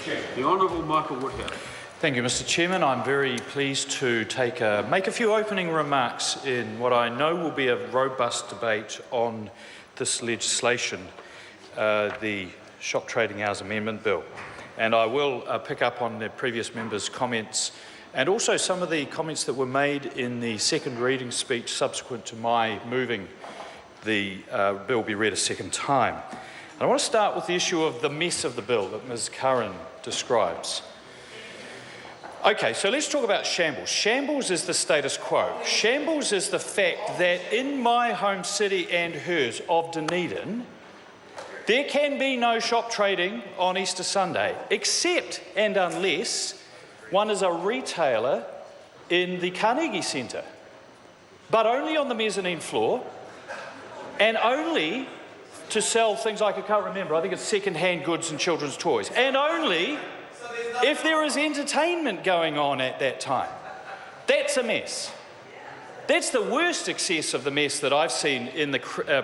The Honourable Michael Woodhouse. Thank you, Mr. Chairman. I'm very pleased to make a few opening remarks in what I know will be a robust debate on this legislation, the Shop Trading Hours Amendment Bill. And I will pick up on the previous members' comments and also some of the comments that were made in the second reading speech subsequent to my moving the bill be read a second time. And I want to start with the issue of the mess of the bill that Ms. Curran describes. Okay, so let's talk about shambles. Shambles is the status quo. Shambles is the fact that in my home city and hers of Dunedin, there can be no shop trading on Easter Sunday, except and unless one is a retailer in the Carnegie Centre, but only on the mezzanine floor and only to sell things like, I can't remember, I think it's second-hand goods and children's toys, and only if there is entertainment going on at that time. That's a mess. That's the worst excess of the mess that I've seen in the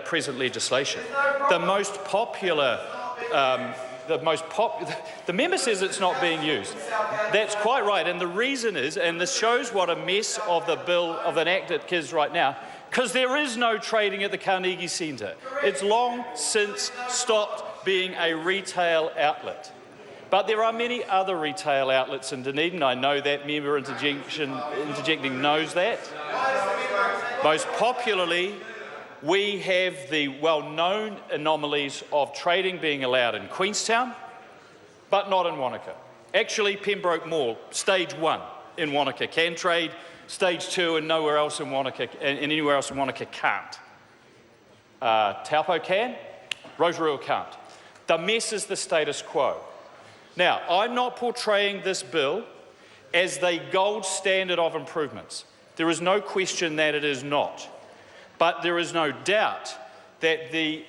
present legislation. The most popular, the member says it's not being used. That's quite right, and the reason is, and this shows what a mess of the bill, of an act it is right now, because there is no trading at the Carnegie Centre. It's long since stopped being a retail outlet. But there are many other retail outlets in Dunedin. I know that member interjecting knows that. Most popularly, we have the well-known anomalies of trading being allowed in Queenstown, but not in Wanaka. Actually, Pembroke Mall, stage 1 in Wanaka can trade, stage 2 and nowhere else in Wanaka, and anywhere else in Wanaka can't. Taupo can, Rotorua can't. The mess is the status quo. Now, I'm not portraying this bill as the gold standard of improvements. There is no question that it is not. But there is no doubt that the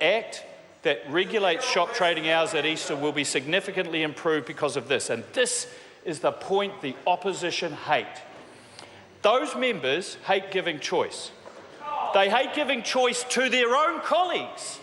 Act that regulates shop trading hours at Easter will be significantly improved because of this. And this is the point the opposition hate. Those members hate giving choice. They hate giving choice to their own colleagues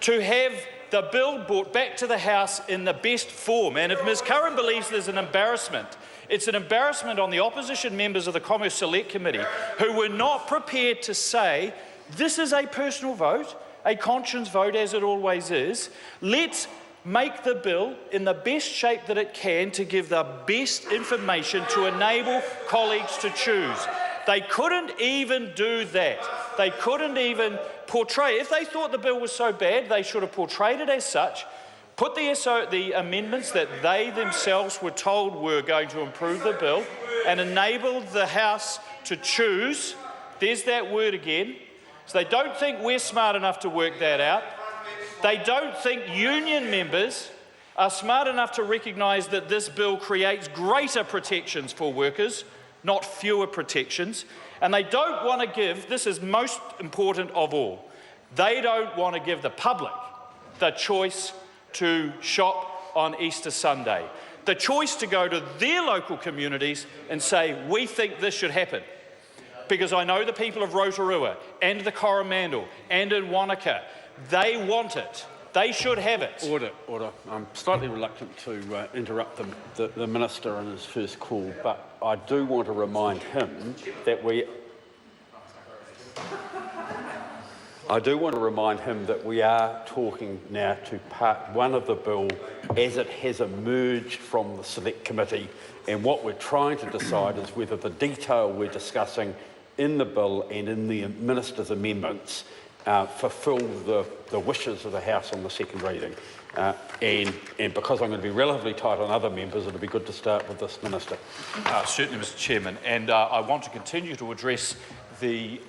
to have the bill brought back to the House in the best form. And if Ms Curran believes there's an embarrassment, it's an embarrassment on the opposition members of the Commerce Select Committee who were not prepared to say, this is a personal vote, a conscience vote as it always is. Let's make the bill in the best shape that it can to give the best information to enable colleagues to choose. They couldn't even do that. They couldn't even portray. If they thought the bill was so bad, they should have portrayed it as such, put the amendments that they themselves were told were going to improve the bill, and enabled the House to choose. There's that word again. So they don't think we're smart enough to work that out. They don't think union members are smart enough to recognise that this bill creates greater protections for workers, not fewer protections. And they don't want to give, this is most important of all, they don't want to give the public the choice to shop on Easter Sunday, the choice to go to their local communities and say, we think this should happen. Because I know the people of Rotorua and the Coromandel and in Wanaka, they want it. They should have it. Order, order. I'm slightly reluctant to interrupt the Minister in his first call, but I do want to remind him that we are talking now to part 1 of the bill as it has emerged from the Select Committee, and what we're trying to decide is whether the detail we're discussing in the bill and in the Minister's amendments fulfil the wishes of the House on the second reading. And because I'm going to be relatively tight on other members, it'll be good to start with this Minister. Certainly, Mr Chairman, and I want to continue to address the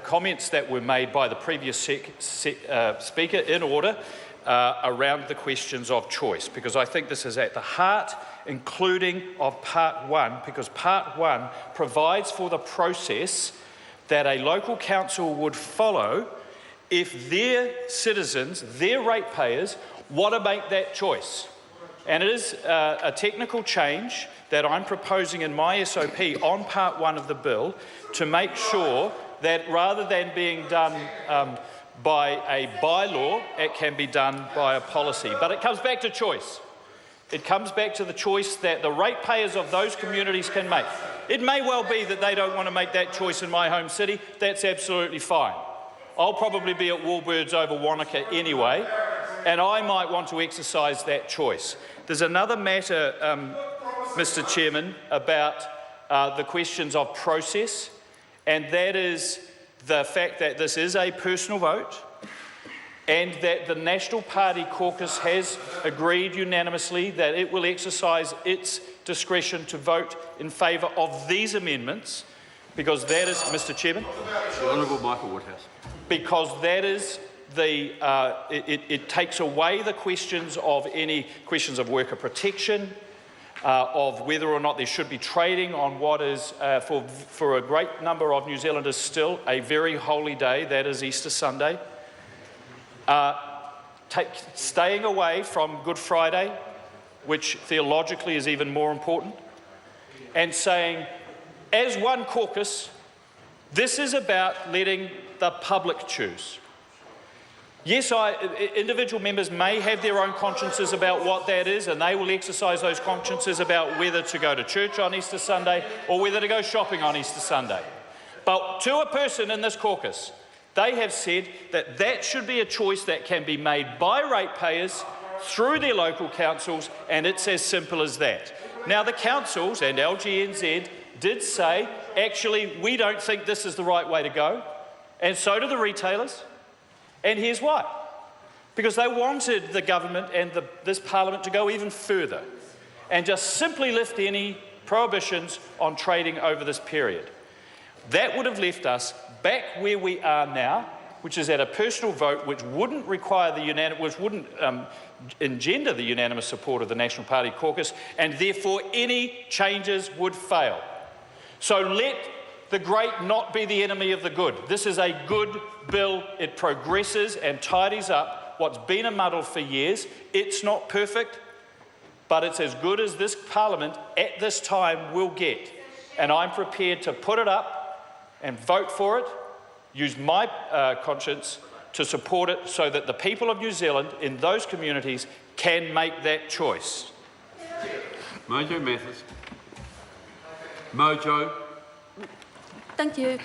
comments that were made by the previous speaker in order around the questions of choice, because I think this is at the heart, including of Part 1, because Part 1 provides for the process that a local council would follow if their citizens, their ratepayers, want to make that choice. And it is a technical change that I'm proposing in my SOP on Part 1 of the bill to make sure that rather than being done by a bylaw, it can be done by a policy. But it comes back to choice. It comes back to the choice that the ratepayers of those communities can make. It may well be that they don't want to make that choice in my home city. That's absolutely fine. I'll probably be at Woolworths over Wanaka anyway, and I might want to exercise that choice. There's another matter, Mr. Chairman, about the questions of process, and that is the fact that this is a personal vote and that the National Party caucus has agreed unanimously that it will exercise its discretion to vote in favour of these amendments, because that is, Mr. Chairman, The Honourable Michael Woodhouse. Because that is the it takes away the questions of any questions of worker protection, of whether or not there should be trading on what is for a great number of New Zealanders still a very holy day, that is Easter Sunday. Staying away from Good Friday, which theologically is even more important, and saying, as one caucus, this is about letting the public choose. Yes, individual members may have their own consciences about what that is, and they will exercise those consciences about whether to go to church on Easter Sunday or whether to go shopping on Easter Sunday. But to a person in this caucus, they have said that that should be a choice that can be made by ratepayers through their local councils, and it's as simple as that. Now, the councils and LGNZ did say, actually, we don't think this is the right way to go, and so do the retailers. And here's why. Because they wanted the government and this parliament to go even further and just simply lift any prohibitions on trading over this period. That would have left us back where we are now, which is at a personal vote which wouldn't require which wouldn't engender the unanimous support of the National Party caucus, and therefore any changes would fail. So let the great not be the enemy of the good. This is a good bill. It progresses and tidies up what's been a muddle for years. It's not perfect, but it's as good as this parliament at this time will get. And I'm prepared to put it up and vote for it, use my conscience to support it so that the people of New Zealand in those communities can make that choice. Mojo Mathis. Mojo. Thank you.